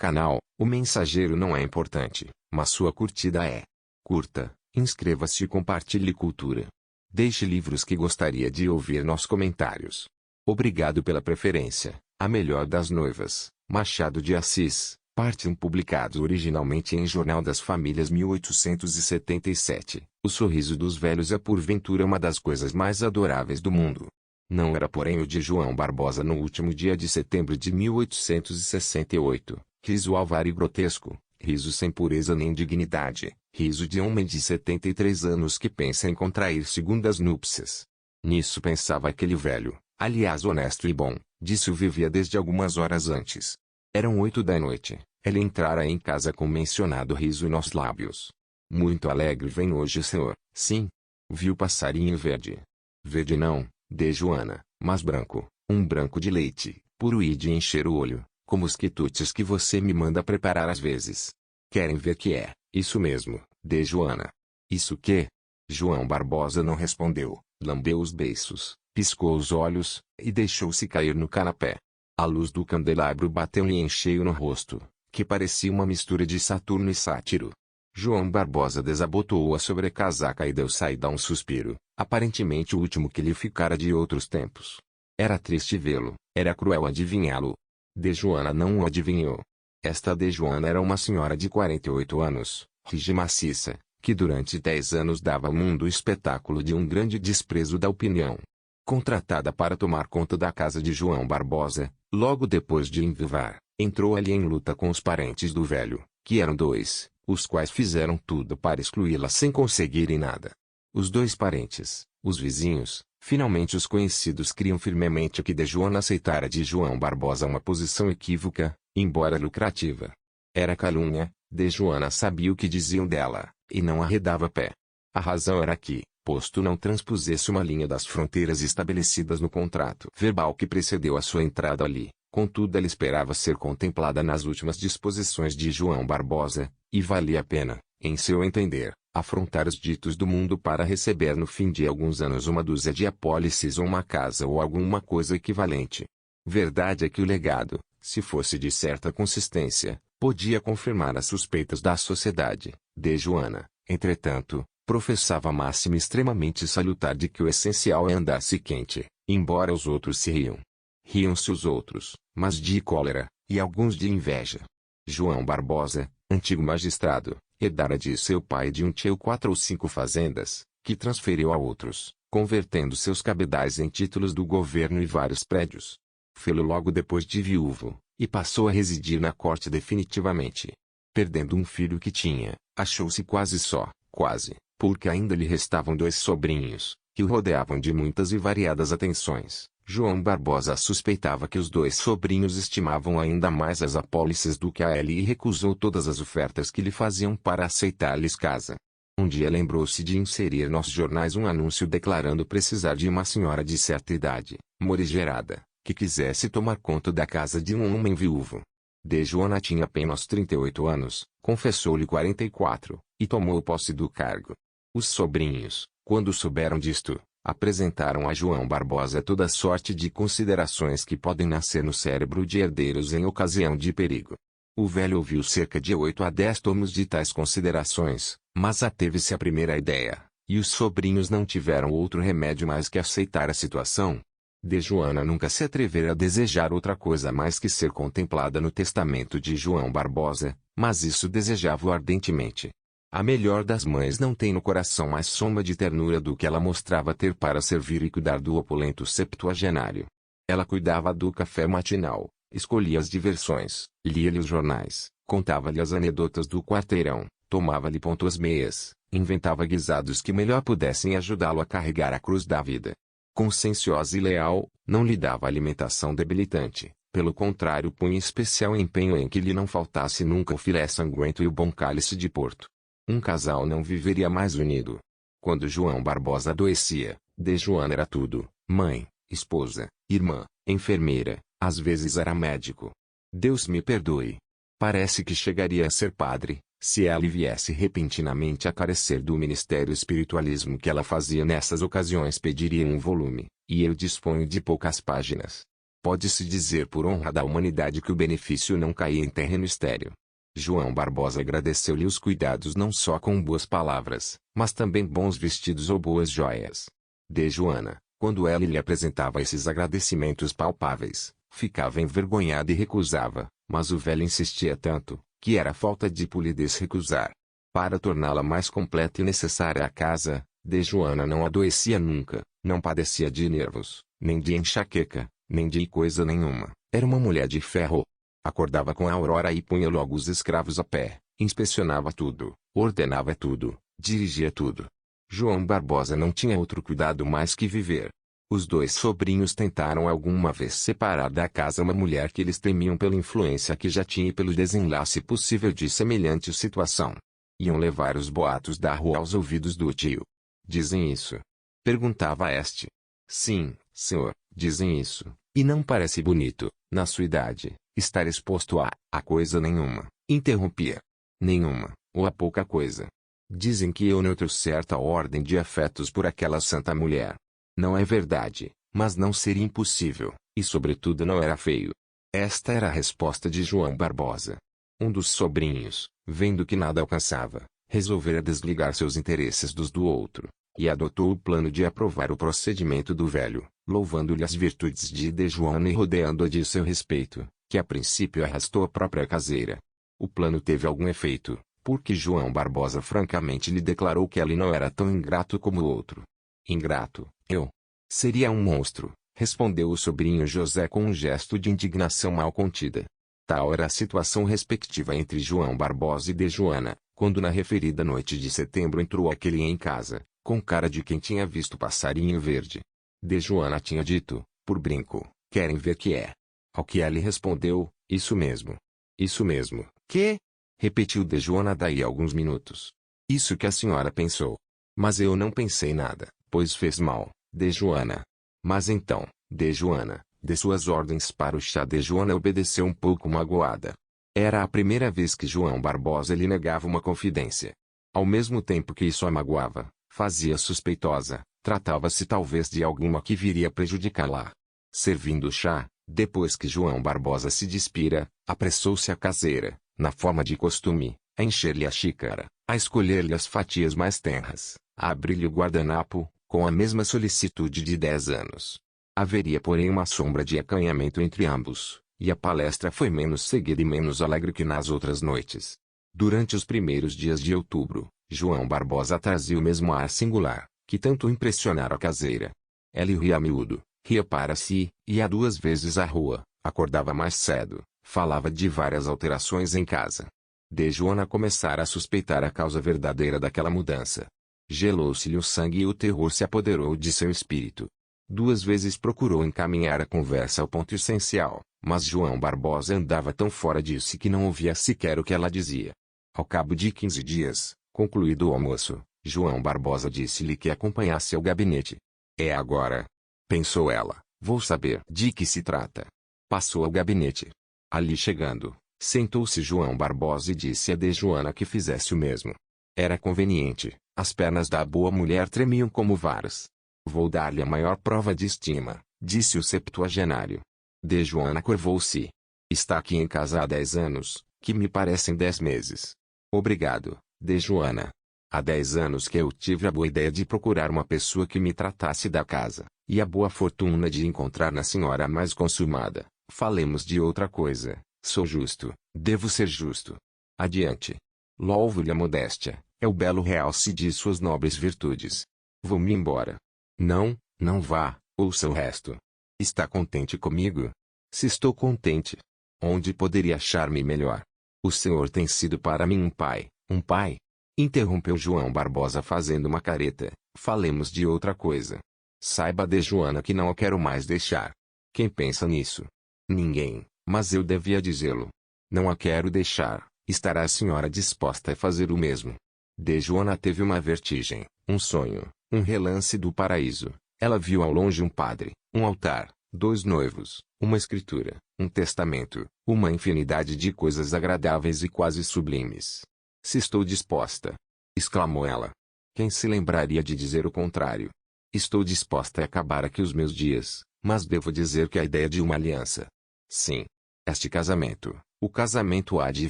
canal. O mensageiro não é importante, mas sua curtida é. Curta, inscreva-se e compartilhe cultura. Deixe livros que gostaria de ouvir nos comentários. Obrigado pela preferência. A Melhor das Noivas, Machado de Assis, parte 1, publicado originalmente em Jornal das Famílias 1877. O sorriso dos velhos é porventura uma das coisas mais adoráveis do mundo. Não era porém o de João Barbosa no último dia de setembro de 1868, riso alvar e grotesco, riso sem pureza nem dignidade, riso de homem de 73 anos que pensa em contrair segundas núpcias. Nisso pensava aquele velho, aliás honesto e bom, disse o vivia desde algumas horas antes. Eram 8 da noite, ele entrara em casa com o mencionado riso nos lábios. Muito alegre vem hoje o senhor, sim. Viu passarinho verde. Verde não, de Joana, mas branco, um branco de leite, puro e de encher o olho, como os quitutes que você me manda preparar às vezes. Querem ver que é, isso mesmo, de Joana. Isso que? João Barbosa não respondeu, lambeu os beiços, piscou os olhos, e deixou-se cair no canapé. A luz do candelabro bateu-lhe em cheio no rosto, que parecia uma mistura de Saturno e Sátiro. João Barbosa desabotoou a sobrecasaca e deu saída a um suspiro, aparentemente o último que lhe ficara de outros tempos. Era triste vê-lo, era cruel adivinhá-lo. De Joana não o adivinhou. Esta de Joana era uma senhora de 48 anos, rija e maciça, que durante 10 anos dava ao mundo o espetáculo de um grande desprezo da opinião. Contratada para tomar conta da casa de João Barbosa, logo depois de envivar, entrou ali em luta com os parentes do velho, que eram 2, os quais fizeram tudo para excluí-la sem conseguirem nada. Os 2 parentes, os vizinhos, finalmente os conhecidos criam firmemente que de Joana aceitara de João Barbosa uma posição equívoca, embora lucrativa. Era calúnia, de Joana sabia o que diziam dela, e não arredava pé. A razão era que, posto não transpusesse uma linha das fronteiras estabelecidas no contrato verbal que precedeu a sua entrada ali, contudo ela esperava ser contemplada nas últimas disposições de João Barbosa, e valia a pena, em seu entender, afrontar os ditos do mundo para receber no fim de alguns anos uma dúzia de apólices ou uma casa ou alguma coisa equivalente. Verdade é que o legado, se fosse de certa consistência, podia confirmar as suspeitas da sociedade. De Joana, entretanto, professava a máxima extremamente salutar de que o essencial é andar-se quente, embora os outros se riam. Riam-se os outros, mas de cólera, e alguns de inveja. João Barbosa, antigo magistrado, herdara de seu pai e de um tio 4 ou 5 fazendas, que transferiu a outros, convertendo seus cabedais em títulos do governo e vários prédios. Fê-lo logo depois de viúvo, e passou a residir na corte definitivamente. Perdendo um filho que tinha, achou-se quase só, quase, porque ainda lhe restavam 2 sobrinhos, que o rodeavam de muitas e variadas atenções. João Barbosa suspeitava que os 2 sobrinhos estimavam ainda mais as apólices do que a ele e recusou todas as ofertas que lhe faziam para aceitar-lhes casa. Um dia lembrou-se de inserir nos jornais um anúncio declarando precisar de uma senhora de certa idade, morigerada, que quisesse tomar conta da casa de um homem viúvo. De Joana tinha apenas 38 anos, confessou-lhe 44, e tomou posse do cargo. Os sobrinhos, quando souberam disto, apresentaram a João Barbosa toda sorte de considerações que podem nascer no cérebro de herdeiros em ocasião de perigo. O velho ouviu cerca de 8 a 10 tomos de tais considerações, mas ateve-se à primeira ideia, e os sobrinhos não tiveram outro remédio mais que aceitar a situação. De Joana nunca se atrevera a desejar outra coisa mais que ser contemplada no testamento de João Barbosa, mas isso desejava-o ardentemente. A melhor das mães não tem no coração mais sombra de ternura do que ela mostrava ter para servir e cuidar do opulento septuagenário. Ela cuidava do café matinal, escolhia as diversões, lia-lhe os jornais, contava-lhe as anedotas do quarteirão, tomava-lhe ponto as meias, inventava guisados que melhor pudessem ajudá-lo a carregar a cruz da vida. Conscienciosa e leal, não lhe dava alimentação debilitante, pelo contrário punha especial empenho em que lhe não faltasse nunca o filé sanguento e o bom cálice de Porto. Um casal não viveria mais unido. Quando João Barbosa adoecia, de Joana era tudo: mãe, esposa, irmã, enfermeira, às vezes era médico. Deus me perdoe. Parece que chegaria a ser padre, se ela viesse repentinamente a carecer do ministério espiritualismo que ela fazia nessas ocasiões. Pediria um volume, e eu disponho de poucas páginas. Pode-se dizer por honra da humanidade que o benefício não caía em terreno estéril. João Barbosa agradeceu-lhe os cuidados não só com boas palavras, mas também bons vestidos ou boas joias. De Joana, quando ela lhe apresentava esses agradecimentos palpáveis, ficava envergonhada e recusava, mas o velho insistia tanto, que era falta de polidez recusar. Para torná-la mais completa e necessária à casa, de Joana não adoecia nunca, não padecia de nervos, nem de enxaqueca, nem de coisa nenhuma. Era uma mulher de ferro. Acordava com a aurora e punha logo os escravos a pé, inspecionava tudo, ordenava tudo, dirigia tudo. João Barbosa não tinha outro cuidado mais que viver. Os dois sobrinhos tentaram alguma vez separar da casa uma mulher que eles temiam pela influência que já tinha e pelo desenlace possível de semelhante situação. Iam levar os boatos da rua aos ouvidos do tio. Dizem isso? Perguntava este. Sim, senhor, dizem isso, e não parece bonito, na sua idade, estar exposto a coisa nenhuma, interrompia. Nenhuma, ou a pouca coisa. Dizem que eu nutro certa ordem de afetos por aquela santa mulher. Não é verdade, mas não seria impossível, e sobretudo não era feio. Esta era a resposta de João Barbosa. Um dos sobrinhos, vendo que nada alcançava, resolvera desligar seus interesses dos do outro, e adotou o plano de aprovar o procedimento do velho, louvando-lhe as virtudes de Joana e rodeando-a de seu respeito, que a princípio arrastou a própria caseira. O plano teve algum efeito, porque João Barbosa francamente lhe declarou que ele não era tão ingrato como o outro. Ingrato, eu? Seria um monstro, respondeu o sobrinho José com um gesto de indignação mal contida. Tal era a situação respectiva entre João Barbosa e de Joana, quando na referida noite de setembro entrou aquele em casa, com cara de quem tinha visto passarinho verde. De Joana tinha dito, por brinco, querem ver que é? Ao que ele respondeu, isso mesmo. Isso mesmo, que? Repetiu de Joana daí a alguns minutos. Isso que a senhora pensou. Mas eu não pensei nada, pois fez mal, de Joana. Mas então, de Joana, de suas ordens para o chá de Joana obedeceu um pouco magoada. Era a primeira vez que João Barbosa lhe negava uma confidência. Ao mesmo tempo que isso a magoava, fazia suspeitosa, tratava-se talvez de alguma que viria prejudicá-la. Servindo o chá, depois que João Barbosa se despira, apressou-se a caseira, na forma de costume, a encher-lhe a xícara, a escolher-lhe as fatias mais tenras, a abrir-lhe o guardanapo, com a mesma solicitude de 10 anos. Haveria porém uma sombra de acanhamento entre ambos, e a palestra foi menos seguida e menos alegre que nas outras noites. Durante os primeiros dias de outubro, João Barbosa trazia o mesmo ar singular, que tanto impressionara a caseira. Ela ria a miúdo, ria para si, ia 2 vezes à rua, acordava mais cedo, falava de várias alterações em casa. De Joana começara a suspeitar a causa verdadeira daquela mudança. Gelou-se-lhe o sangue e o terror se apoderou de seu espírito. 2 vezes procurou encaminhar a conversa ao ponto essencial, mas João Barbosa andava tão fora disso que não ouvia sequer o que ela dizia. Ao cabo de 15 dias, concluído o almoço, João Barbosa disse-lhe que acompanhasse ao gabinete. É agora, pensou ela, vou saber de que se trata. Passou ao gabinete. Ali chegando, sentou-se João Barbosa e disse a de Joana que fizesse o mesmo. Era conveniente, as pernas da boa mulher tremiam como varas. Vou dar-lhe a maior prova de estima, disse o septuagenário. De Joana curvou-se. Está aqui em casa há 10 anos, que me parecem 10 meses. Obrigado, de Joana. Há 10 anos que eu tive a boa ideia de procurar uma pessoa que me tratasse da casa, e a boa fortuna de encontrar na senhora a mais consumada. Falemos de outra coisa. Sou justo, devo ser justo. Adiante. Louvo-lhe a modéstia, é o belo realce de suas nobres virtudes. Vou-me embora. Não, não vá, ouça o resto. Está contente comigo? Se estou contente, onde poderia achar-me melhor? O senhor tem sido para mim um pai, um pai. Interrompeu João Barbosa fazendo uma careta. Falemos de outra coisa. Saiba de Joana que não a quero mais deixar. Quem pensa nisso? Ninguém, mas eu devia dizê-lo. Não a quero deixar. Estará a senhora disposta a fazer o mesmo? De Joana teve uma vertigem, um sonho, um relance do paraíso. Ela viu ao longe um padre, um altar, 2 noivos, uma escritura, um testamento, uma infinidade de coisas agradáveis e quase sublimes. Se estou disposta, exclamou ela. Quem se lembraria de dizer o contrário? Estou disposta a acabar aqui os meus dias, Mas devo dizer que a ideia de uma aliança. Sim. Este casamento, o casamento há de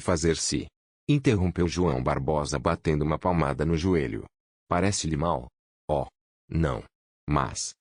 fazer-se. Interrompeu João Barbosa batendo uma palmada no joelho. Parece-lhe mal? Oh. Não. Mas,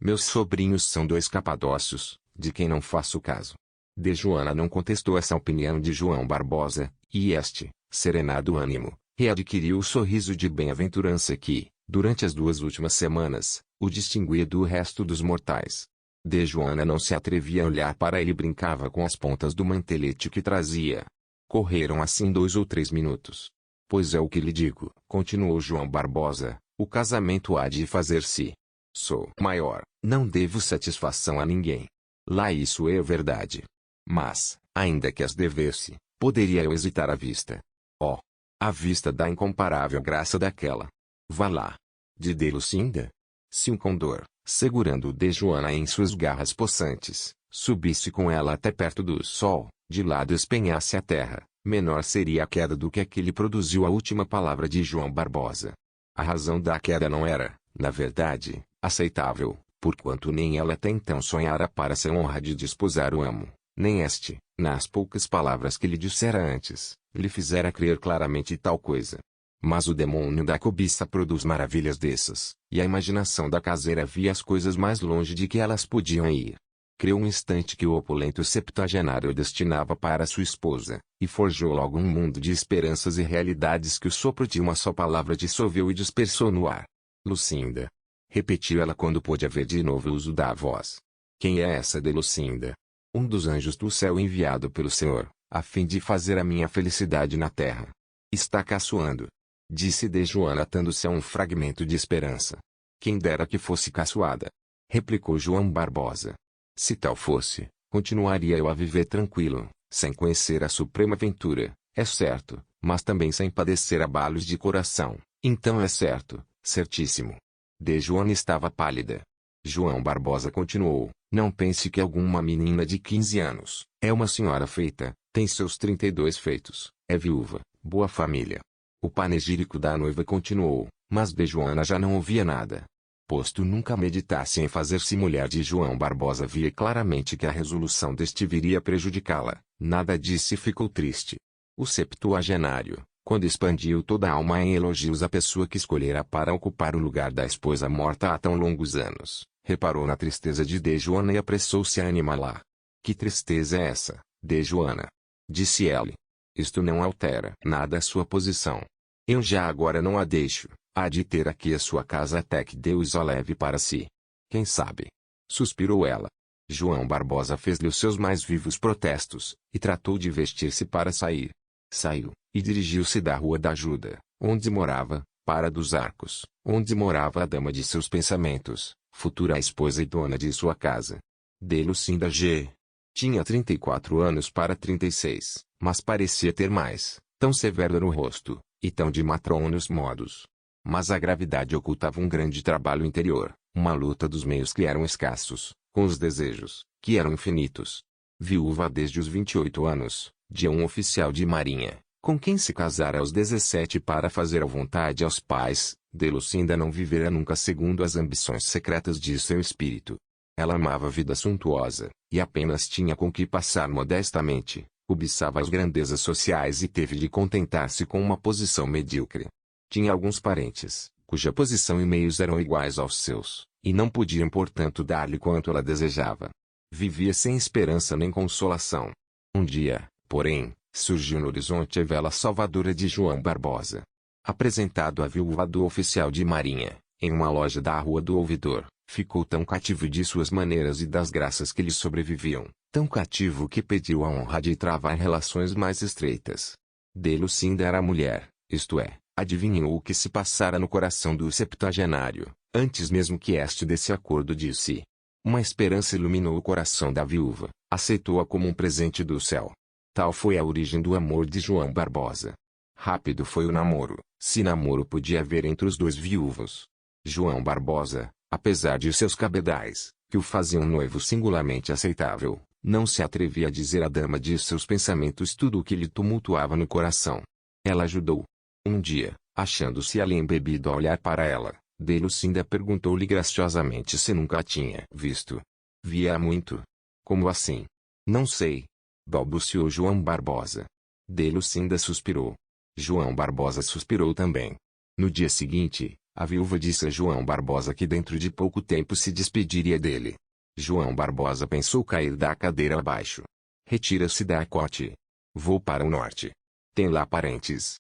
meus sobrinhos são dois capadócios, de quem não faço caso. De Joana não contestou essa opinião de João Barbosa, e este, serenado ânimo, readquiriu o sorriso de bem-aventurança que, durante as 2 últimas semanas, o distinguia do resto dos mortais. De Joana não se atrevia a olhar para ele e brincava com as pontas do mantelete que trazia. Correram assim 2 ou 3 minutos. Pois é o que lhe digo, continuou João Barbosa, o casamento há de fazer-se. Sou maior, não devo satisfação a ninguém. Lá isso é verdade. Mas, ainda que as devesse, poderia eu hesitar à vista. Oh! À vista da incomparável graça daquela. Vá lá. De Lucinda? Se um condor, segurando de Joana em suas garras possantes, subisse com ela até perto do sol, de lá despenhasse a terra, menor seria a queda do que aquele produziu a última palavra de João Barbosa. A razão da queda não era, na verdade, aceitável, porquanto nem ela até então sonhara para ser honra de desposar o amo, nem este, nas poucas palavras que lhe dissera antes, lhe fizera crer claramente tal coisa. Mas o demônio da cobiça produz maravilhas dessas, e a imaginação da caseira via as coisas mais longe de que elas podiam ir. Creu um instante que o opulento septuagenário destinava para sua esposa, e forjou logo um mundo de esperanças e realidades que o sopro de uma só palavra dissolveu e dispersou no ar. Lucinda. Repetiu ela quando pôde haver de novo uso da voz. Quem é essa de Lucinda? Um dos anjos do céu enviado pelo Senhor, a fim de fazer a minha felicidade na terra. Está caçoando. Disse de Joana atando-se a um fragmento de esperança. Quem dera que fosse caçoada. Replicou João Barbosa. Se tal fosse, continuaria eu a viver tranquilo, sem conhecer a suprema ventura, é certo, mas também sem padecer abalos de coração, então é certo, certíssimo. De Joana estava pálida. João Barbosa continuou, não pense que alguma menina de 15 anos, é uma senhora feita, tem seus 32 feitos, é viúva, boa família. O panegírico da noiva continuou, mas de Joana já não ouvia nada. Posto nunca meditasse em fazer-se mulher de João Barbosa via claramente que a resolução deste viria a prejudicá-la, nada disse e ficou triste. O septuagenário, quando expandiu toda a alma em elogios à pessoa que escolhera para ocupar o lugar da esposa morta há tão longos anos, reparou na tristeza de Joana e apressou-se a animá-la. Que tristeza é essa, de Joana? Disse ela. Isto não altera nada a sua posição. Eu já agora não a deixo. Há de ter aqui a sua casa até que Deus a leve para si. Quem sabe? Suspirou ela. João Barbosa fez-lhe os seus mais vivos protestos, e tratou de vestir-se para sair. Saiu, e dirigiu-se da Rua da Ajuda, onde morava, para dos Arcos, onde morava a dama de seus pensamentos, futura esposa e dona de sua casa. De Lucinda G. Tinha 34 anos para 36, mas parecia ter mais, tão severo no rosto, e tão de matrona nos modos. Mas a gravidade ocultava um grande trabalho interior, uma luta dos meios que eram escassos, com os desejos, que eram infinitos. Viúva desde os 28 anos, de um oficial de marinha, com quem se casara aos 17 para fazer a vontade aos pais, de Lucinda não vivera nunca segundo as ambições secretas de seu espírito. Ela amava a vida suntuosa, e apenas tinha com que passar modestamente, cobiçava as grandezas sociais e teve de contentar-se com uma posição medíocre. Tinha alguns parentes, cuja posição e meios eram iguais aos seus, e não podiam portanto dar-lhe quanto ela desejava. Vivia sem esperança nem consolação. Um dia, porém, surgiu no horizonte a vela salvadora de João Barbosa. Apresentado à viúva do oficial de marinha, em uma loja da Rua do Ouvidor, ficou tão cativo de suas maneiras e das graças que lhe sobreviviam, tão cativo que pediu a honra de travar relações mais estreitas. De Lucinda era a mulher, isto é, adivinhou o que se passara no coração do septuagenário, antes mesmo que este desse acordo disse. Uma esperança iluminou o coração da viúva, aceitou-a como um presente do céu. Tal foi a origem do amor de João Barbosa. Rápido foi o namoro, se namoro podia haver entre os dois viúvos. João Barbosa, apesar de seus cabedais, que o faziam noivo singularmente aceitável, não se atrevia a dizer à dama de seus pensamentos tudo o que lhe tumultuava no coração. Ela ajudou. Um dia, achando-se ali embebido a olhar para ela, Delucinda perguntou-lhe graciosamente se nunca a tinha visto. Via-a muito. Como assim? Não sei. Balbuciou João Barbosa. Delucinda suspirou. João Barbosa suspirou também. No dia seguinte, a viúva disse a João Barbosa que dentro de pouco tempo se despediria dele. João Barbosa pensou cair da cadeira abaixo. Retira-se da cote. Vou para o norte. Tem lá parentes.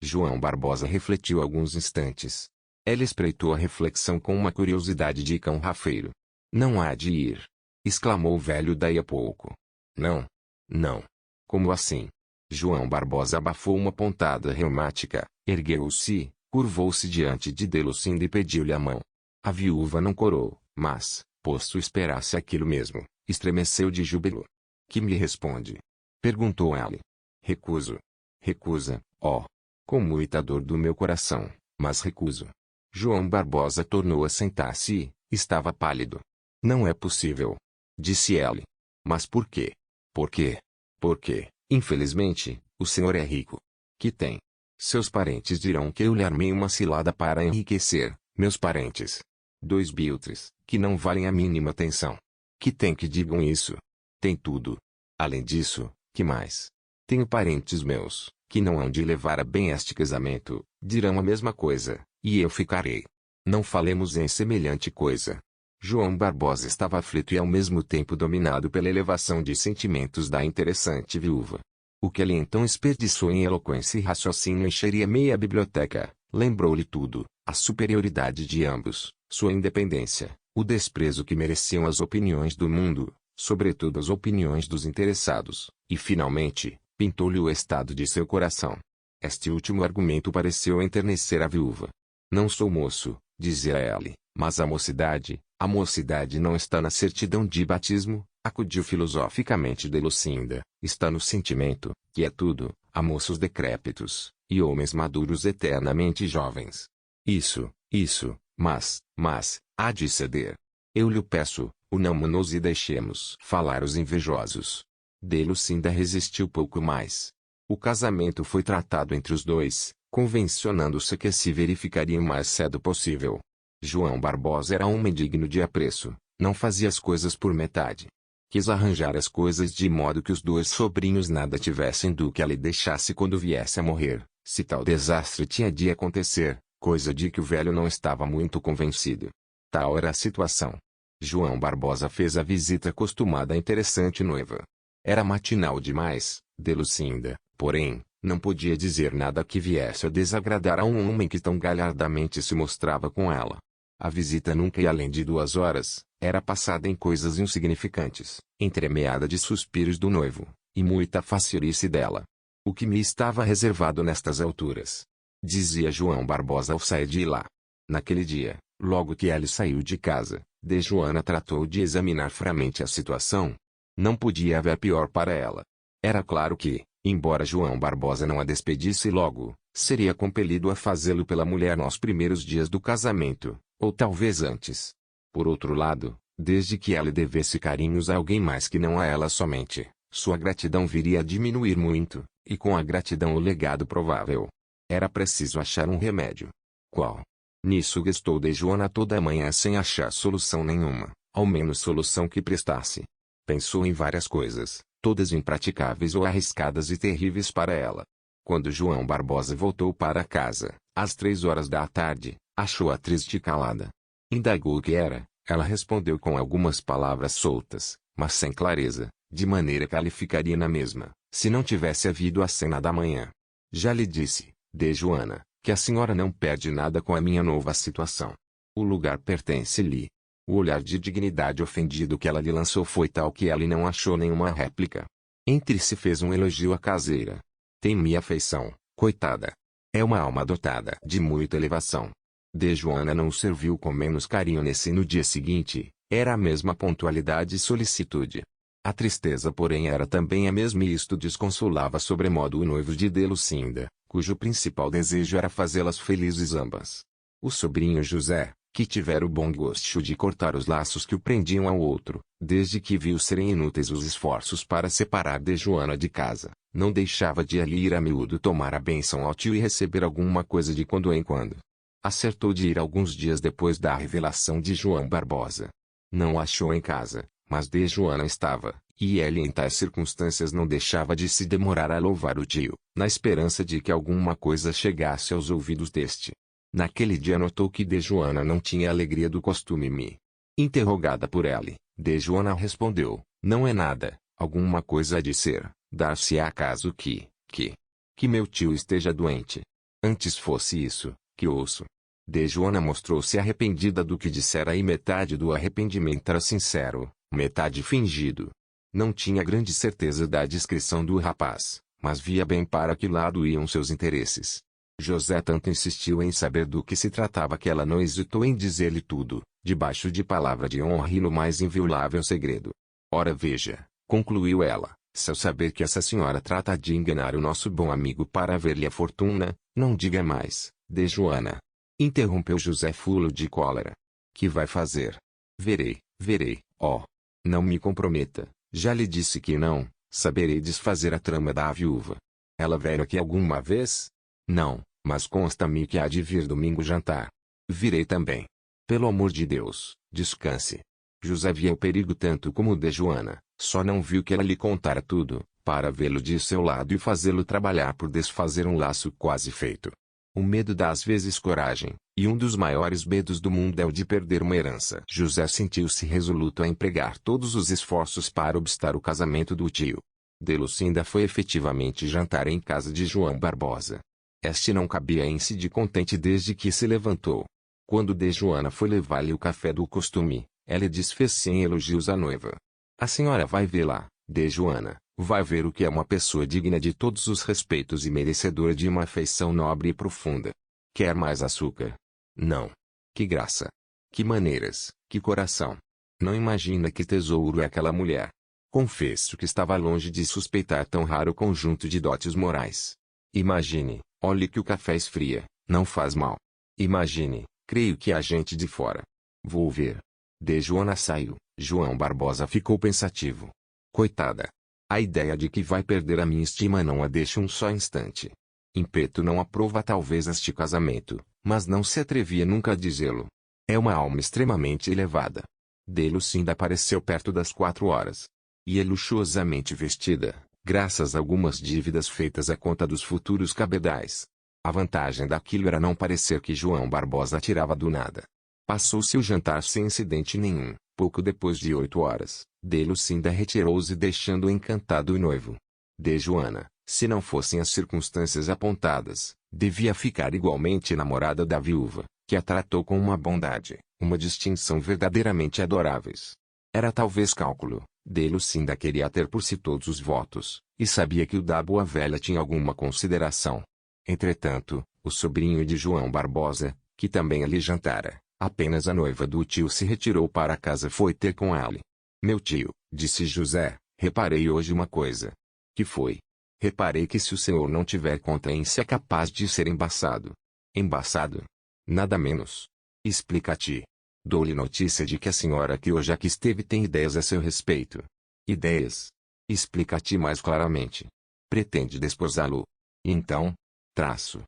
João Barbosa refletiu alguns instantes. Ela espreitou a reflexão com uma curiosidade de cão rafeiro. Não há de ir, exclamou o velho daí a pouco. Não. Não. Como assim? João Barbosa abafou uma pontada reumática, ergueu-se, curvou-se diante de Delucinda e pediu-lhe a mão. A viúva não corou, mas, posto esperasse aquilo mesmo, estremeceu de júbilo. Que me responde? Perguntou ela. Recuso. Recusa, ó. Com muita dor do meu coração, mas recuso. João Barbosa tornou a sentar-se e estava pálido. Não é possível, disse ela. Mas por quê? Por quê? Porque, infelizmente, o senhor é rico. Que tem? Seus parentes dirão que eu lhe armei uma cilada para enriquecer, meus parentes. 2 biltres, que não valem a mínima atenção. Que tem que digam isso? Tem tudo. Além disso, que mais? Tenho parentes meus, que não hão de levar a bem este casamento, dirão a mesma coisa, e eu ficarei. Não falemos em semelhante coisa. João Barbosa estava aflito e ao mesmo tempo dominado pela elevação de sentimentos da interessante viúva. O que ele então desperdiçou em eloquência e raciocínio encheria meia biblioteca. Lembrou-lhe tudo, a superioridade de ambos, sua independência, o desprezo que mereciam as opiniões do mundo, sobretudo as opiniões dos interessados, e finalmente, pintou-lhe o estado de seu coração. Este último argumento pareceu enternecer a viúva. Não sou moço, dizia ela, mas a mocidade não está na certidão de batismo, acudiu filosoficamente Delucinda, está no sentimento, que é tudo, há moços decrépitos, e homens maduros eternamente jovens. Isso, mas, há de ceder. Eu lhe peço, unamo-nos e deixemos falar os invejosos. Delucinda resistiu pouco mais. O casamento foi tratado entre os dois, convencionando-se que se verificaria o mais cedo possível. João Barbosa era homem digno de apreço, não fazia as coisas por metade. Quis arranjar as coisas de modo que os 2 sobrinhos nada tivessem do que ela lhe deixasse quando viesse a morrer, se tal desastre tinha de acontecer, coisa de que o velho não estava muito convencido. Tal era a situação. João Barbosa fez a visita costumada à interessante noiva. Era matinal demais, Delucinda, porém, não podia dizer nada que viesse a desagradar a um homem que tão galhardamente se mostrava com ela. A visita nunca ia além de 2 horas, era passada em coisas insignificantes, entremeada de suspiros do noivo, e muita faceirice dela. O que me estava reservado nestas alturas? Dizia João Barbosa ao sair de lá. Naquele dia, logo que ele saiu de casa, Joana tratou de examinar friamente a situação. Não podia haver pior para ela. Era claro que, embora João Barbosa não a despedisse logo, seria compelido a fazê-lo pela mulher nos primeiros dias do casamento, ou talvez antes. Por outro lado, desde que ela devesse carinhos a alguém mais que não a ela somente, sua gratidão viria a diminuir muito, e com a gratidão o legado provável. Era preciso achar um remédio. Qual? Nisso gastou Joana toda a manhã sem achar solução nenhuma, ao menos solução que prestasse. Pensou em várias coisas, todas impraticáveis ou arriscadas e terríveis para ela. Quando João Barbosa voltou para casa, às 3 horas da tarde, achou-a triste e calada. Indagou o que era, ela respondeu com algumas palavras soltas, mas sem clareza, de maneira que ela ficaria na mesma, se não tivesse havido a cena da manhã. Já lhe disse, Joana, que a senhora não perde nada com a minha nova situação. O lugar pertence-lhe. O olhar de dignidade ofendido que ela lhe lançou foi tal que ela não achou nenhuma réplica. Entre si fez um elogio à caseira. Tem-me afeição, coitada. É uma alma dotada de muita elevação. Joana não o serviu com menos carinho nesse e no dia seguinte, era a mesma pontualidade e solicitude. A tristeza porém era também a mesma e isto desconsolava sobremodo o noivo de Delucinda, cujo principal desejo era fazê-las felizes ambas. O sobrinho José, que tivera o bom gosto de cortar os laços que o prendiam ao outro, desde que viu serem inúteis os esforços para separar Joana de casa, não deixava de ali ir a miúdo tomar a bênção ao tio e receber alguma coisa de quando em quando. Acertou de ir alguns dias depois da revelação de João Barbosa. Não achou em casa, mas de Joana estava, e ele em tais circunstâncias não deixava de se demorar a louvar o tio, na esperança de que alguma coisa chegasse aos ouvidos deste. Naquele dia notou que de Joana não tinha a alegria do costume. Interrogada por ele, de Joana respondeu, não é nada, alguma coisa há de ser, dar-se-á caso que meu tio esteja doente. Antes fosse isso, que ouço. De Joana mostrou-se arrependida do que dissera e metade do arrependimento era sincero, metade fingido. Não tinha grande certeza da discrição do rapaz, mas via bem para que lado iam seus interesses. José tanto insistiu em saber do que se tratava que ela não hesitou em dizer-lhe tudo, debaixo de palavra de honra e no mais inviolável segredo. Ora veja, concluiu ela, se eu saber que essa senhora trata de enganar o nosso bom amigo para ver-lhe a fortuna, não diga mais, de Joana. Interrompeu José fulo de cólera. Que vai fazer? Verei, ó. Não me comprometa, já lhe disse que não, saberei desfazer a trama da viúva. Ela veio aqui alguma vez? Não, mas consta-me que há de vir domingo jantar. Virei também. Pelo amor de Deus, descanse. José via o perigo tanto como o de Joana, só não viu que ela lhe contara tudo, para vê-lo de seu lado e fazê-lo trabalhar por desfazer um laço quase feito. O medo dá às vezes coragem, e um dos maiores medos do mundo é o de perder uma herança. José sentiu-se resoluto a empregar todos os esforços para obstar o casamento do tio. De Lucinda foi efetivamente jantar em casa de João Barbosa. Este não cabia em si de contente desde que se levantou. Quando de Joana foi levar-lhe o café do costume, ela desfez-se em elogios à noiva. A senhora vai ver lá, de Joana, vai ver o que é uma pessoa digna de todos os respeitos e merecedora de uma afeição nobre e profunda. Quer mais açúcar? Não. Que graça! Que maneiras, que coração! Não imagina que tesouro é aquela mulher. Confesso que estava longe de suspeitar tão raro conjunto de dotes morais. Imagine, olhe que o café esfria, não faz mal. Imagine, creio que há gente de fora. Vou ver. De Joana saiu, João Barbosa ficou pensativo. Coitada! A ideia de que vai perder a minha estima não a deixa um só instante. Impeto não aprova talvez este casamento, mas não se atrevia nunca a dizê-lo. É uma alma extremamente elevada. De Lucinda apareceu perto das 4 horas. Ia luxuosamente vestida, graças a algumas dívidas feitas à conta dos futuros cabedais. A vantagem daquilo era não parecer que João Barbosa tirava do nada. Passou-se o jantar sem incidente nenhum. Pouco depois de 8 horas, de Lucinda retirou-se deixando encantado o noivo. De Joana, se não fossem as circunstâncias apontadas, devia ficar igualmente namorada da viúva, que a tratou com uma bondade, uma distinção verdadeiramente adoráveis. Era talvez cálculo, de Lucinda queria ter por si todos os votos, e sabia que o da boa velha tinha alguma consideração. Entretanto, o sobrinho de João Barbosa, que também ali jantara, apenas a noiva do tio se retirou para casa foi ter com ele. Meu tio, disse José, reparei hoje uma coisa. Que foi? Reparei que se o senhor não tiver consciência é capaz de ser embaçado. Embaçado? Nada menos. Explica-te. Dou-lhe notícia de que a senhora que hoje aqui esteve tem ideias a seu respeito. Ideias? Explica-te mais claramente. Pretende desposá-lo. Então?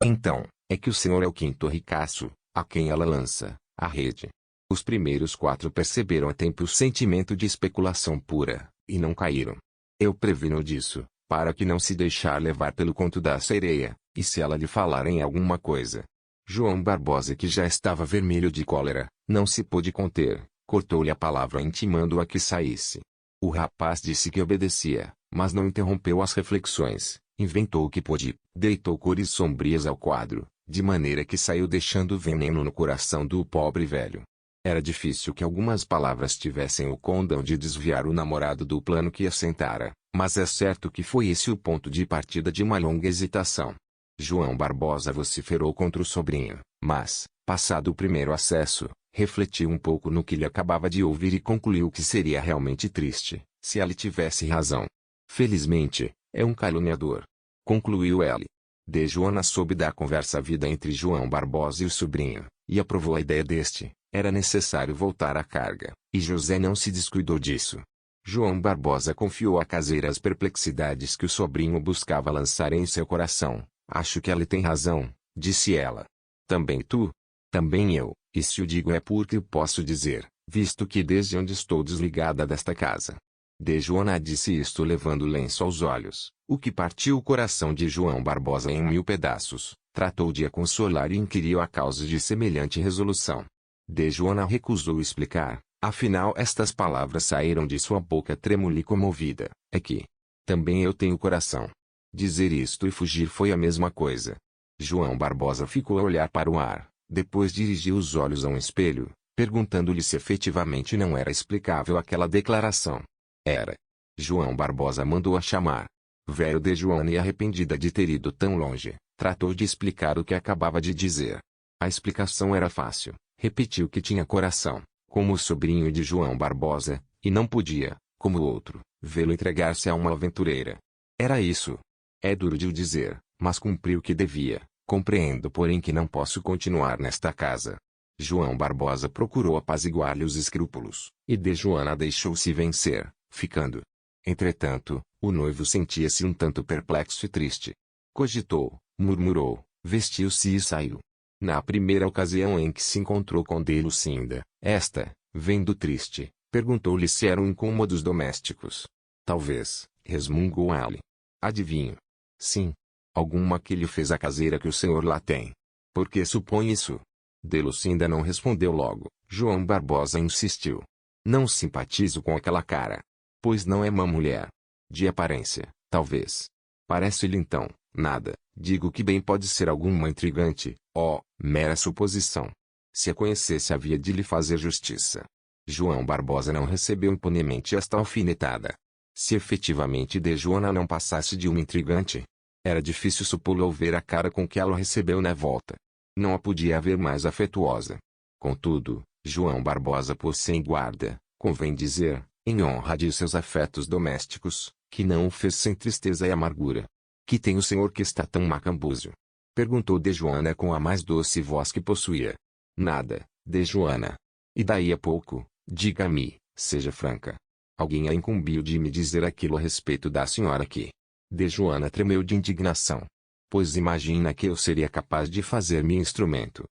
Então, é que o senhor é o quinto ricaço, a quem ela lança a rede. Os primeiros 4 perceberam a tempo o sentimento de especulação pura, e não caíram. Eu previno disso, para que não se deixar levar pelo conto da sereia, e se ela lhe falar em alguma coisa. João Barbosa, que já estava vermelho de cólera, não se pôde conter, cortou-lhe a palavra intimando-a que saísse. O rapaz disse que obedecia, mas não interrompeu as reflexões, inventou o que pôde, deitou cores sombrias ao quadro, de maneira que saiu deixando veneno no coração do pobre velho. Era difícil que algumas palavras tivessem o condão de desviar o namorado do plano que assentara, mas é certo que foi esse o ponto de partida de uma longa hesitação. João Barbosa vociferou contra o sobrinho, mas, passado o primeiro acesso, refletiu um pouco no que lhe acabava de ouvir e concluiu que seria realmente triste, se ele tivesse razão. Felizmente, é um caluniador. Concluiu ele. De Joana soube da conversa havida entre João Barbosa e o sobrinho, e aprovou a ideia deste. Era necessário voltar à carga, e José não se descuidou disso. João Barbosa confiou à caseira as perplexidades que o sobrinho buscava lançar em seu coração. Acho que ela tem razão, disse ela. Também tu? Também eu, e se o digo é porque eu posso dizer, visto que desde onde estou desligada desta casa. Joana disse isto levando o lenço aos olhos, o que partiu o coração de João Barbosa em 1000 pedaços. Tratou de a consolar e inquiriu a causa de semelhante resolução. Joana recusou explicar, afinal estas palavras saíram de sua boca trêmula e comovida, é que também eu tenho coração. Dizer isto e fugir foi a mesma coisa. João Barbosa ficou a olhar para o ar, depois dirigiu os olhos a um espelho, perguntando-lhe se efetivamente não era explicável aquela declaração. Era. João Barbosa mandou a chamar. Veio Joana e arrependida de ter ido tão longe, tratou de explicar o que acabava de dizer. A explicação era fácil, repetiu que tinha coração, como o sobrinho de João Barbosa, e não podia, como o outro, vê-lo entregar-se a uma aventureira. Era isso. É duro de o dizer, mas cumpri o que devia. Compreendo porém que não posso continuar nesta casa. João Barbosa procurou apaziguar-lhe os escrúpulos, e Joana deixou-se vencer, ficando. Entretanto, o noivo sentia-se um tanto perplexo e triste. Cogitou, murmurou, vestiu-se e saiu. Na primeira ocasião em que se encontrou com Lucinda, esta, vendo triste, perguntou-lhe se eram incômodos domésticos. Talvez, resmungou Ali. Adivinho. Sim. Alguma que lhe fez a caseira que o senhor lá tem. Por que supõe isso? Lucinda não respondeu logo. João Barbosa insistiu. Não simpatizo com aquela cara. Pois não é uma mulher. De aparência, talvez. Parece-lhe então, nada. Digo que bem pode ser alguma intrigante, mera suposição. Se a conhecesse havia de lhe fazer justiça. João Barbosa não recebeu impunemente esta alfinetada. Se efetivamente Joana não passasse de uma intrigante, era difícil supô-lo ao ver a cara com que ela o recebeu na volta. Não a podia haver mais afetuosa. Contudo, João Barbosa pôs-se em guarda, convém dizer, em honra de seus afetos domésticos, que não o fez sem tristeza e amargura. Que tem o senhor que está tão macambúzio? Perguntou Joana com a mais doce voz que possuía. Nada, Joana. E daí a pouco, diga-me, seja franca. Alguém a incumbiu de me dizer aquilo a respeito da senhora que... Joana tremeu de indignação. Pois imagina que eu seria capaz de fazer-me instrumento.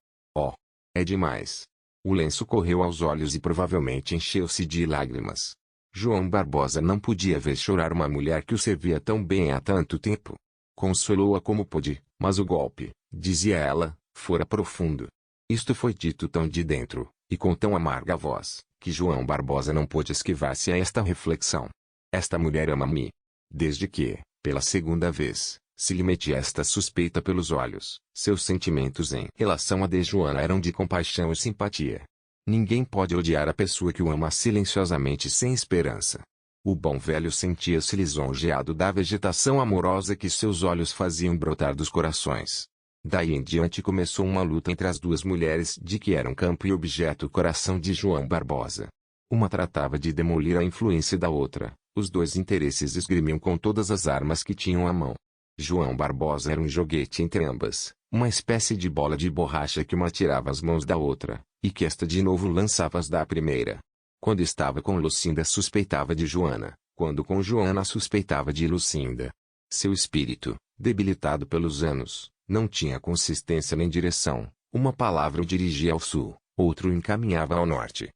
É demais. O lenço correu aos olhos e provavelmente encheu-se de lágrimas. João Barbosa não podia ver chorar uma mulher que o servia tão bem há tanto tempo. Consolou-a como pôde, mas o golpe, dizia ela, fora profundo. Isto foi dito tão de dentro, e com tão amarga voz, que João Barbosa não pôde esquivar-se a esta reflexão. Esta mulher ama-me. Desde que, pela segunda vez, se lhe metia esta suspeita pelos olhos, seus sentimentos em relação a Joana eram de compaixão e simpatia. Ninguém pode odiar a pessoa que o ama silenciosamente sem esperança. O bom velho sentia-se lisonjeado da vegetação amorosa que seus olhos faziam brotar dos corações. Daí em diante começou uma luta entre as duas mulheres de que eram campo e objeto o coração de João Barbosa. Uma tratava de demolir a influência da outra, os dois interesses esgrimiam com todas as armas que tinham à mão. João Barbosa era um joguete entre ambas, uma espécie de bola de borracha que uma tirava as mãos da outra, e que esta de novo lançava as da primeira. Quando estava com Lucinda suspeitava de Joana, quando com Joana suspeitava de Lucinda. Seu espírito, debilitado pelos anos, não tinha consistência nem direção, uma palavra o dirigia ao sul, outro o encaminhava ao norte.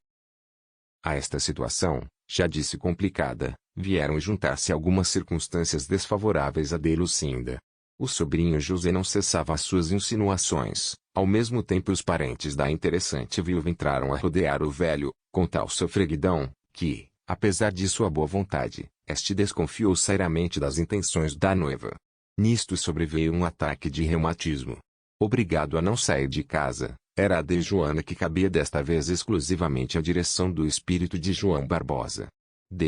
A esta situação, já disse complicada, vieram juntar-se algumas circunstâncias desfavoráveis a Lucinda. O sobrinho José não cessava as suas insinuações, ao mesmo tempo os parentes da interessante viúva entraram a rodear o velho, com tal sofreguidão, que, apesar de sua boa vontade, este desconfiou seriamente das intenções da noiva. Nisto sobreveio um ataque de reumatismo. Obrigado a não sair de casa, era a Joana que cabia desta vez exclusivamente a direção do espírito de João Barbosa.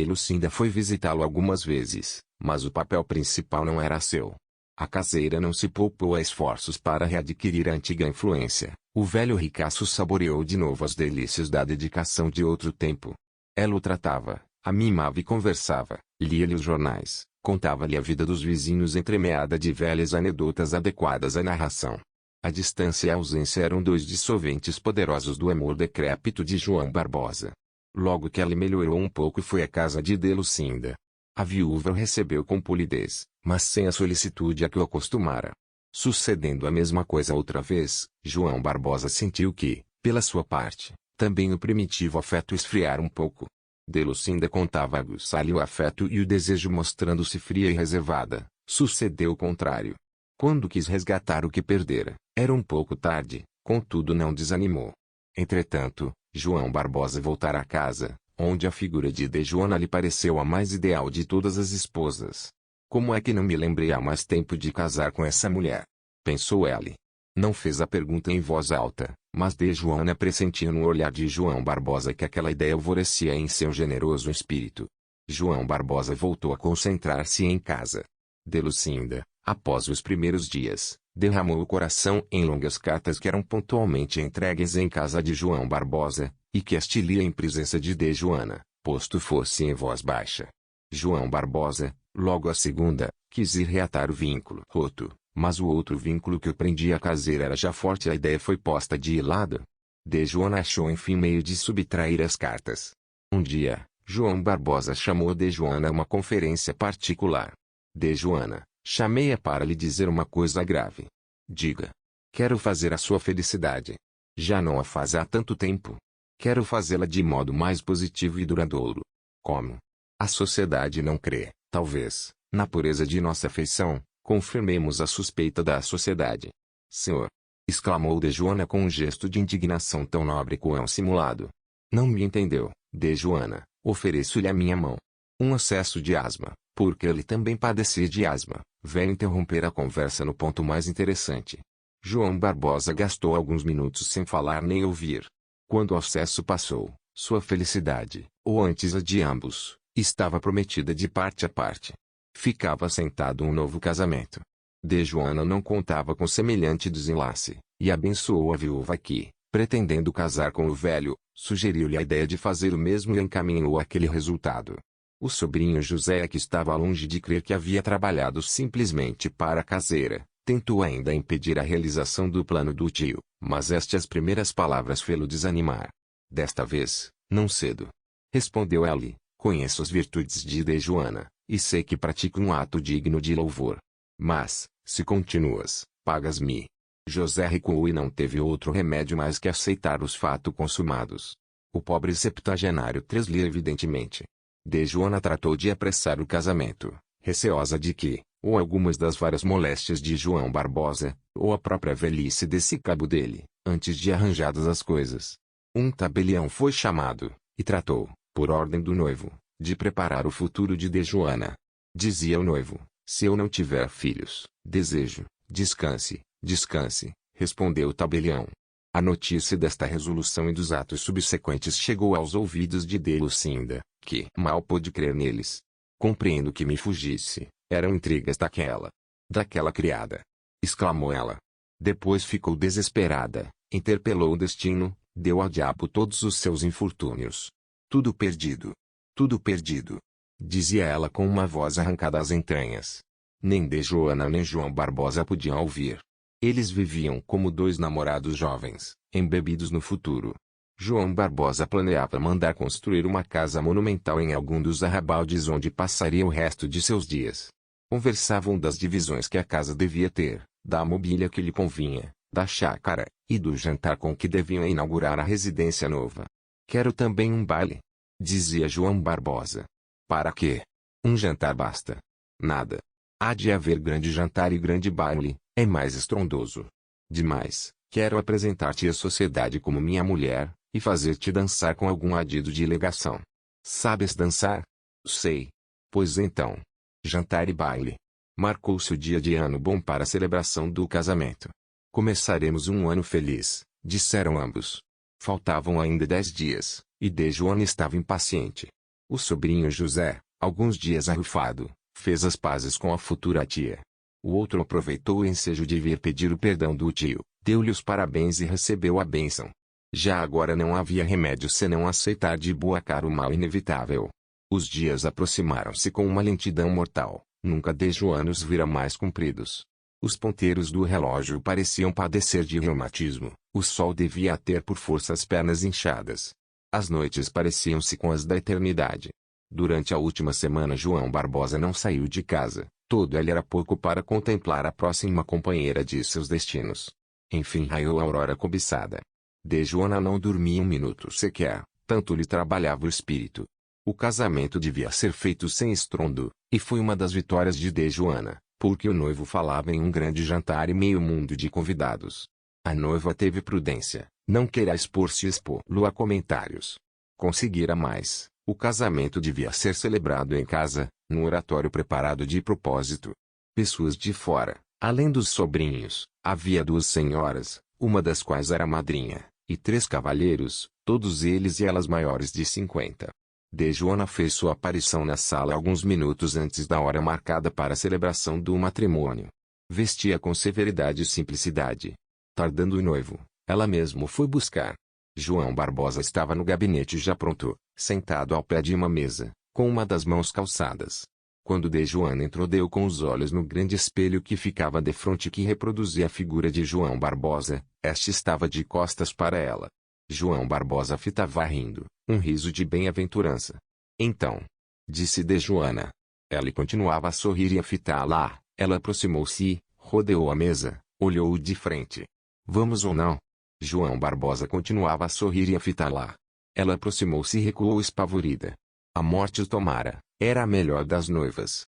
Lucinda foi visitá-lo algumas vezes, mas o papel principal não era seu. A caseira não se poupou a esforços para readquirir a antiga influência. O velho ricaço saboreou de novo as delícias da dedicação de outro tempo. Ela o tratava, a mimava e conversava, lia-lhe os jornais, contava-lhe a vida dos vizinhos entremeada de velhas anedotas adequadas à narração. A distância e a ausência eram dois dissolventes poderosos do amor decrépito de João Barbosa. Logo que ela melhorou um pouco foi à casa de Lucinda. A viúva o recebeu com polidez, mas sem a solicitude a que o acostumara. Sucedendo a mesma coisa outra vez, João Barbosa sentiu que, pela sua parte, também o primitivo afeto esfriara um pouco. Delucinda contava aguçar-lhe o afeto e o desejo mostrando-se fria e reservada. Sucedeu o contrário. Quando quis resgatar o que perdera, era um pouco tarde, contudo não desanimou. Entretanto, João Barbosa voltara a casa, onde a figura de Dejuana lhe pareceu a mais ideal de todas as esposas. Como é que não me lembrei há mais tempo de casar com essa mulher? Pensou ele. Não fez a pergunta em voz alta, mas Dejuana pressentia no olhar de João Barbosa que aquela ideia alvorecia em seu generoso espírito. João Barbosa voltou a concentrar-se em casa. Delucinda, após os primeiros dias, derramou o coração em longas cartas que eram pontualmente entregues em casa de João Barbosa, e que este lia em presença de Dejuana, posto fosse em voz baixa. João Barbosa, logo a segunda, quis ir reatar o vínculo roto, mas o outro vínculo que o prendia à caseira era já forte e a ideia foi posta de lado. Dejuana achou enfim meio de subtrair as cartas. Um dia, João Barbosa chamou Dejuana a uma conferência particular. Dejuana, chamei-a para lhe dizer uma coisa grave. Diga. Quero fazer a sua felicidade. Já não a faz há tanto tempo. Quero fazê-la de modo mais positivo e duradouro. Como? A sociedade não crê, talvez, na pureza de nossa afeição. Confirmemos a suspeita da sociedade. Senhor! Exclamou Dejuana com um gesto de indignação tão nobre quão simulado. Não me entendeu, Dejuana, ofereço-lhe a minha mão. Um acesso de asma, porque ele também padecia de asma, veio interromper a conversa no ponto mais interessante. João Barbosa gastou alguns minutos sem falar nem ouvir. Quando o acesso passou, sua felicidade, ou antes a de ambos, estava prometida de parte a parte. Ficava sentado um novo casamento. Dejuana não contava com semelhante desenlace, e abençoou a viúva que, pretendendo casar com o velho, sugeriu-lhe a ideia de fazer o mesmo e encaminhou aquele resultado. O sobrinho José, que estava longe de crer que havia trabalhado simplesmente para a caseira, tentou ainda impedir a realização do plano do tio, mas estas primeiras palavras fê-lo desanimar. Desta vez, não cedo. Respondeu ele, conheço as virtudes de Dejuana, e sei que pratica um ato digno de louvor. Mas, se continuas, pagas-me. José recuou e não teve outro remédio mais que aceitar os fatos consumados. O pobre septuagenário treslia evidentemente. Dejuana tratou de apressar o casamento, receosa de que, ou algumas das várias moléstias de João Barbosa, ou a própria velhice desse cabo dele, antes de arranjadas as coisas. Um tabelião foi chamado, e tratou, por ordem do noivo, de preparar o futuro de Dejuana. Dizia o noivo, se eu não tiver filhos, desejo, descanse, descanse, respondeu o tabelião. A notícia desta resolução e dos atos subsequentes chegou aos ouvidos de Delucinda, que mal pôde crer neles. Compreendo que me fugisse, eram intrigas daquela criada. Exclamou ela. Depois ficou desesperada, interpelou o destino, deu ao diabo todos os seus infortúnios. Tudo perdido. Tudo perdido. Dizia ela com uma voz arrancada às entranhas. Nem Dejuana nem João Barbosa podiam ouvir. Eles viviam como dois namorados jovens, embebidos no futuro. João Barbosa planeava mandar construir uma casa monumental em algum dos arrabaldes onde passaria o resto de seus dias. Conversavam das divisões que a casa devia ter, da mobília que lhe convinha, da chácara, e do jantar com que deviam inaugurar a residência nova. Quero também um baile, dizia João Barbosa. Para quê? Um jantar basta. Nada. Há de haver grande jantar e grande baile, é mais estrondoso. Demais, quero apresentar-te à sociedade como minha mulher, e fazer-te dançar com algum adido de legação. Sabes dançar? Sei. Pois então. Jantar e baile. Marcou-se o dia de ano bom para a celebração do casamento. Começaremos um ano feliz, disseram ambos. Faltavam ainda 10 dias, e Dejuana estava impaciente. O sobrinho José, alguns dias arrufado, fez as pazes com a futura tia. O outro aproveitou o ensejo de vir pedir o perdão do tio, deu-lhe os parabéns e recebeu a bênção. Já agora não havia remédio senão aceitar de boa cara o mal inevitável. Os dias aproximaram-se com uma lentidão mortal, nunca Dejuana os vira mais compridos. Os ponteiros do relógio pareciam padecer de reumatismo, o sol devia ter por força as pernas inchadas. As noites pareciam-se com as da eternidade. Durante a última semana João Barbosa não saiu de casa, Todo ele era pouco para contemplar a próxima companheira de seus destinos. Enfim raiou a aurora cobiçada. De Joana não dormia um minuto sequer, tanto lhe trabalhava o espírito. O casamento devia ser feito sem estrondo, e foi uma das vitórias de Joana, porque o noivo falava em um grande jantar e meio mundo de convidados. A noiva teve prudência, não queira expor-se e expô-lo a comentários. Conseguira mais, o casamento devia ser celebrado em casa, num oratório preparado de propósito. Pessoas de fora, além dos sobrinhos, havia 2 senhoras, uma das quais era madrinha, e 3 cavalheiros, todos eles e elas maiores de 50. De Joana fez sua aparição na sala alguns minutos antes da hora marcada para a celebração do matrimônio. Vestia com severidade e simplicidade. Tardando o noivo, ela mesmo foi buscar. João Barbosa estava no gabinete já pronto, sentado ao pé de uma mesa, com uma das mãos calçadas. Quando de Joana entrou, deu com os olhos no grande espelho que ficava defronte e que reproduzia a figura de João Barbosa. Este estava de costas para ela. João Barbosa fitava rindo, um riso de bem-aventurança. Então, disse de Joana. Ela continuava a sorrir e a fitá-la. Ela aproximou-se, rodeou a mesa, olhou-o de frente. Vamos ou não? João Barbosa continuava a sorrir e a fitá-la. Ela aproximou-se e recuou espavorida. A morte o tomara, era a melhor das noivas.